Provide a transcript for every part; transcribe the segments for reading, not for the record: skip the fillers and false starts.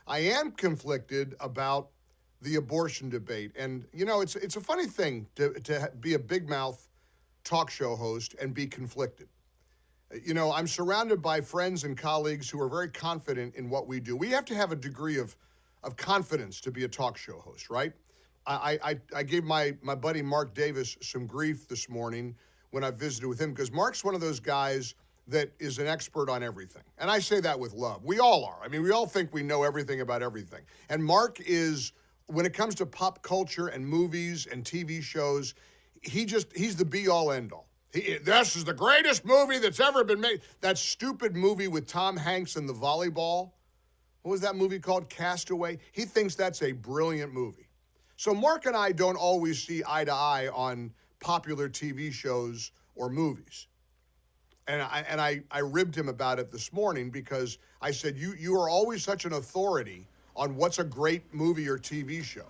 I am conflicted about the abortion debate. And, it's a funny thing to be a big mouth talk show host and be conflicted. I'm surrounded by friends and colleagues who are very confident in what we do. We have to have a degree of confidence to be a talk show host, right? I gave my buddy Mark Davis some grief this morning when I visited with him because Mark's one of those guys that is an expert on everything. And I say that with love. We all are. I mean, we all think we know everything about everything. And Mark is, when it comes to pop culture and movies and TV shows, he's the be-all, end-all. This is the greatest movie that's ever been made. That stupid movie with Tom Hanks and the volleyball. What was that movie called? Castaway. He thinks that's a brilliant movie. So Mark and I don't always see eye to eye on popular TV shows or movies. And I ribbed him about it this morning because I said, you are always such an authority on what's a great movie or TV show.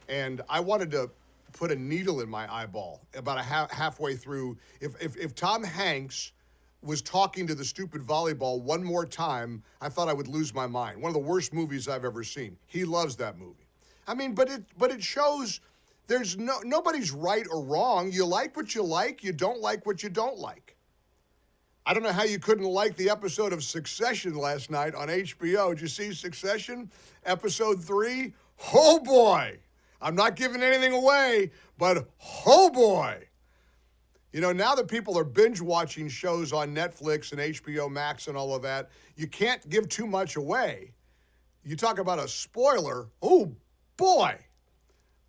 And I wanted to put a needle in my eyeball about halfway through. If Tom Hanks was talking to the stupid volleyball one more time, I thought I would lose my mind. One of the worst movies I've ever seen. He loves that movie. I mean, but it shows there's nobody's right or wrong. You like what you like. You don't like what you don't like. I don't know how you couldn't like the episode of Succession last night on HBO. Did you see Succession? Episode 3? Oh, boy. I'm not giving anything away, but oh, boy. Now that people are binge-watching shows on Netflix and HBO Max and all of that, you can't give too much away. You talk about a spoiler. Oh, boy.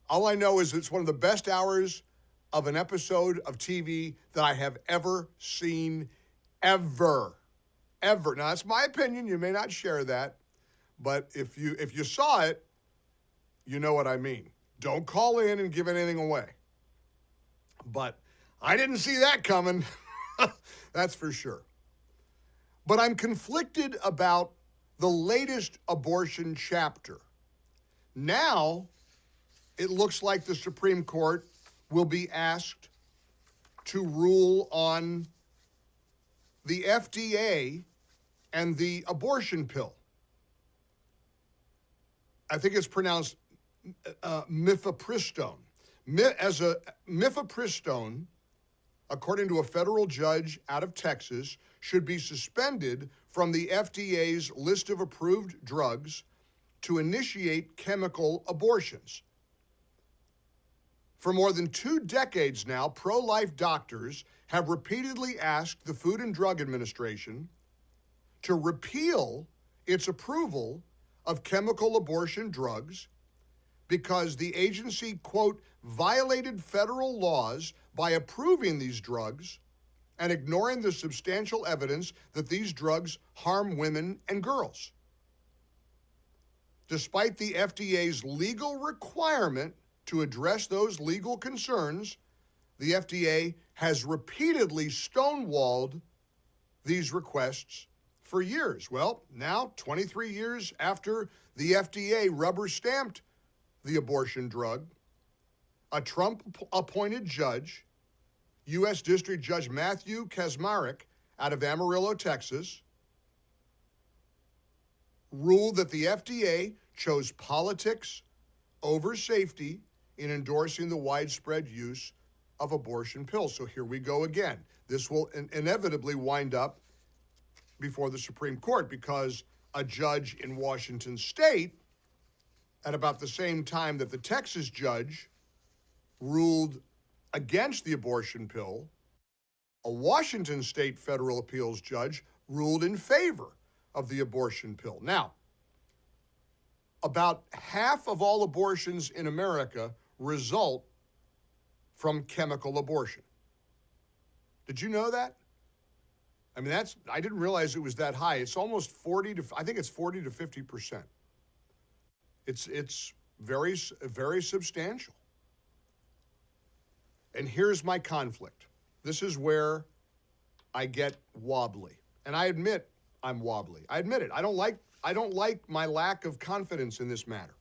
All I know is it's one of the best hours of an episode of TV that I have ever seen. Ever. Now, that's my opinion. You may not share that. But if you saw it, you know what I mean. Don't call in and give anything away. But I didn't see that coming. That's for sure. But I'm conflicted about the latest abortion chapter. Now, it looks like the Supreme Court will be asked to rule on the FDA and the abortion pill. I think it's pronounced mifepristone. Mifepristone, according to a federal judge out of Texas, should be suspended from the FDA's list of approved drugs to initiate chemical abortions. For more than 2 decades now, pro-life doctors have repeatedly asked the Food and Drug Administration to repeal its approval of chemical abortion drugs because the agency, quote, violated federal laws by approving these drugs and ignoring the substantial evidence that these drugs harm women and girls. Despite the FDA's legal requirement to address those legal concerns, the FDA has repeatedly stonewalled these requests for years. Well, now, 23 years after the FDA rubber-stamped the abortion drug, a Trump-appointed judge, U.S. District Judge Matthew Kacsmaryk out of Amarillo, Texas, ruled that the FDA chose politics over safety in endorsing the widespread use of abortion pills. So here we go again. This will inevitably wind up before the Supreme Court because a judge in Washington State, at about the same time that the Texas judge ruled against the abortion pill, a Washington State federal appeals judge ruled in favor of the abortion pill. Now, about half of all abortions in America result from chemical abortion. Did you know that? I mean, I didn't realize it was that high. It's almost 40 to 50%. It's very, very substantial. And here's my conflict. This is where I get wobbly. And I admit I'm wobbly. I admit it. I don't like my lack of confidence in this matter.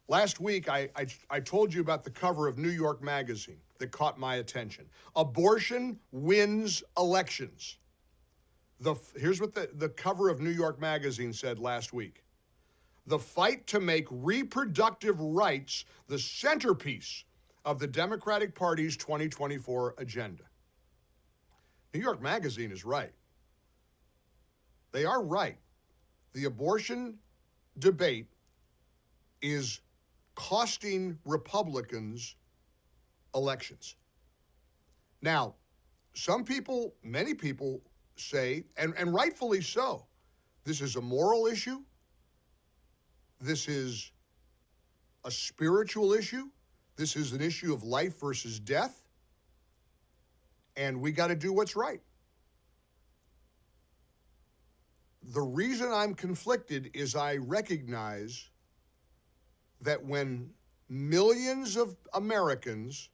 Last week, I told you about the cover of New York Magazine that caught my attention. Abortion wins elections. Here's what the cover of New York Magazine said last week. The fight to make reproductive rights the centerpiece of the Democratic Party's 2024 agenda. New York Magazine is right. They are right. The abortion debate is costing Republicans elections. Now, some people, many people say, and rightfully so, this is a moral issue. This is a spiritual issue. This is an issue of life versus death. And we got to do what's right. The reason I'm conflicted is I recognize that when millions of Americans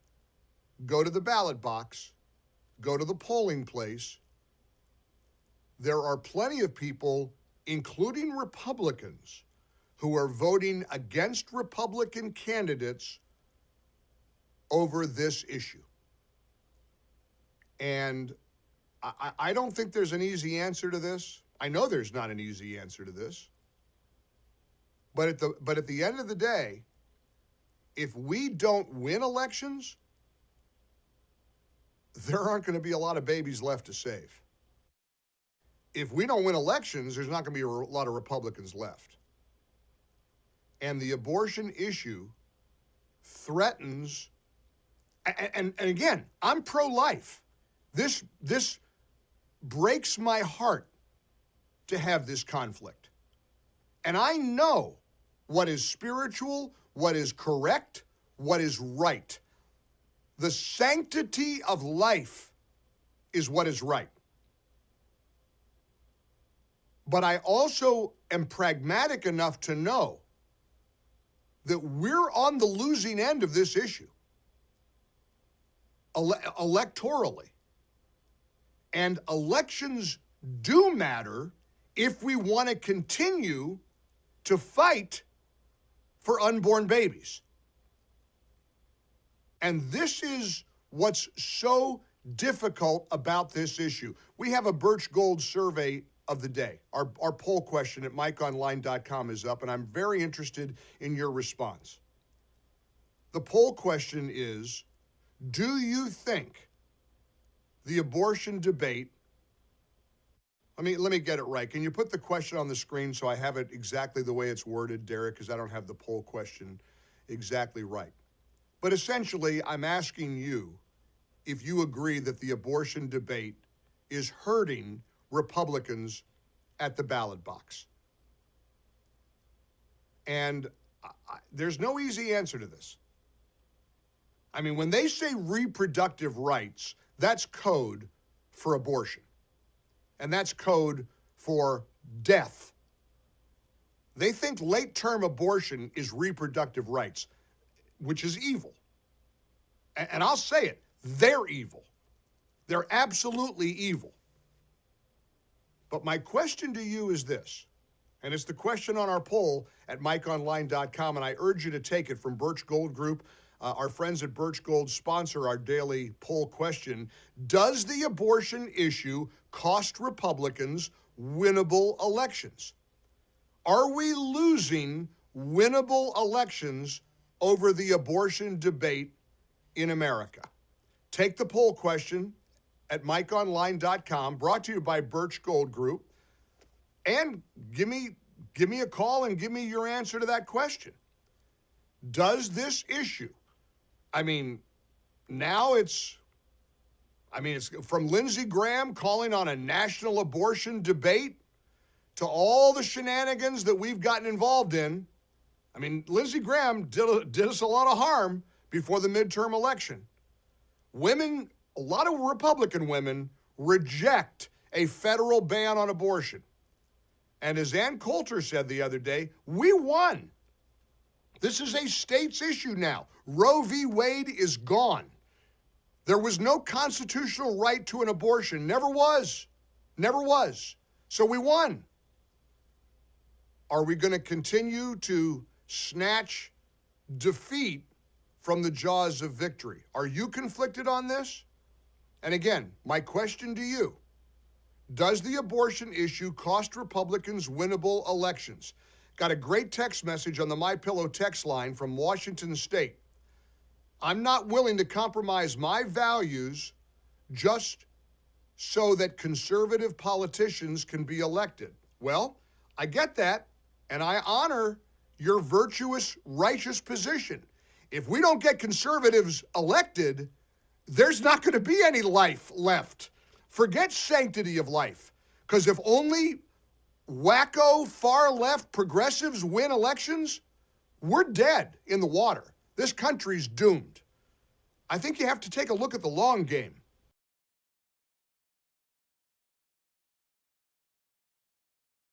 go to the ballot box, go to the polling place, there are plenty of people, including Republicans, who are voting against Republican candidates over this issue. And I don't think there's an easy answer to this. I know there's not an easy answer to this. But at the end of the day, if we don't win elections, there aren't going to be a lot of babies left to save. If we don't win elections, there's not going to be a lot of Republicans left. And the abortion issue threatens, and again, I'm pro-life. This breaks my heart to have this conflict. And I know what is spiritual, what is correct, what is right. The sanctity of life is what is right. But I also am pragmatic enough to know that we're on the losing end of this issue, electorally. And elections do matter if we want to continue to fight for unborn babies. And this is what's so difficult about this issue. We have a Birch Gold survey of the day. Our poll question at MikeOnline.com is up, and I'm very interested in your response. The poll question is, do you think the abortion debate, let me get it right. Can you put the question on the screen so I have it exactly the way it's worded, Derek, because I don't have the poll question exactly right. But essentially, I'm asking you if you agree that the abortion debate is hurting Republicans at the ballot box. And there's no easy answer to this. I mean, when they say reproductive rights, that's code for abortion. And that's code for death. They think late-term abortion is reproductive rights, which is evil. And I'll say it, they're evil. They're absolutely evil. But my question to you is this, and it's the question on our poll at MikeOnline.com, and I urge you to take it from Birch Gold Group. Our friends at Birch Gold sponsor our daily poll question. Does the abortion issue cost Republicans winnable elections? Are we losing winnable elections over the abortion debate in America? Take the poll question at MikeOnline.com, brought to you by Birch Gold Group, and give me a call and give me your answer to that question. Does this issue, now it's from Lindsey Graham calling on a national abortion debate to all the shenanigans that we've gotten involved in. Lindsey Graham did us a lot of harm before the midterm election. Women, a lot of Republican women, reject a federal ban on abortion. And as Ann Coulter said the other day, we won. This is a state's issue now. Roe v. Wade is gone. There was no constitutional right to an abortion. Never was. Never was. So we won. Are we going to continue to snatch defeat from the jaws of victory? Are you conflicted on this? And again, my question to you, Does the abortion issue cost Republicans winnable elections? Got a great text message on the MyPillow text line from Washington State. I'm not willing to compromise my values just so that conservative politicians can be elected. Well, I get that, and I honor your virtuous, righteous position. If we don't get conservatives elected, there's not going to be any life left. Forget sanctity of life, because if only wacko, far-left progressives win elections, we're dead in the water. This country's doomed. I think you have to take a look at the long game.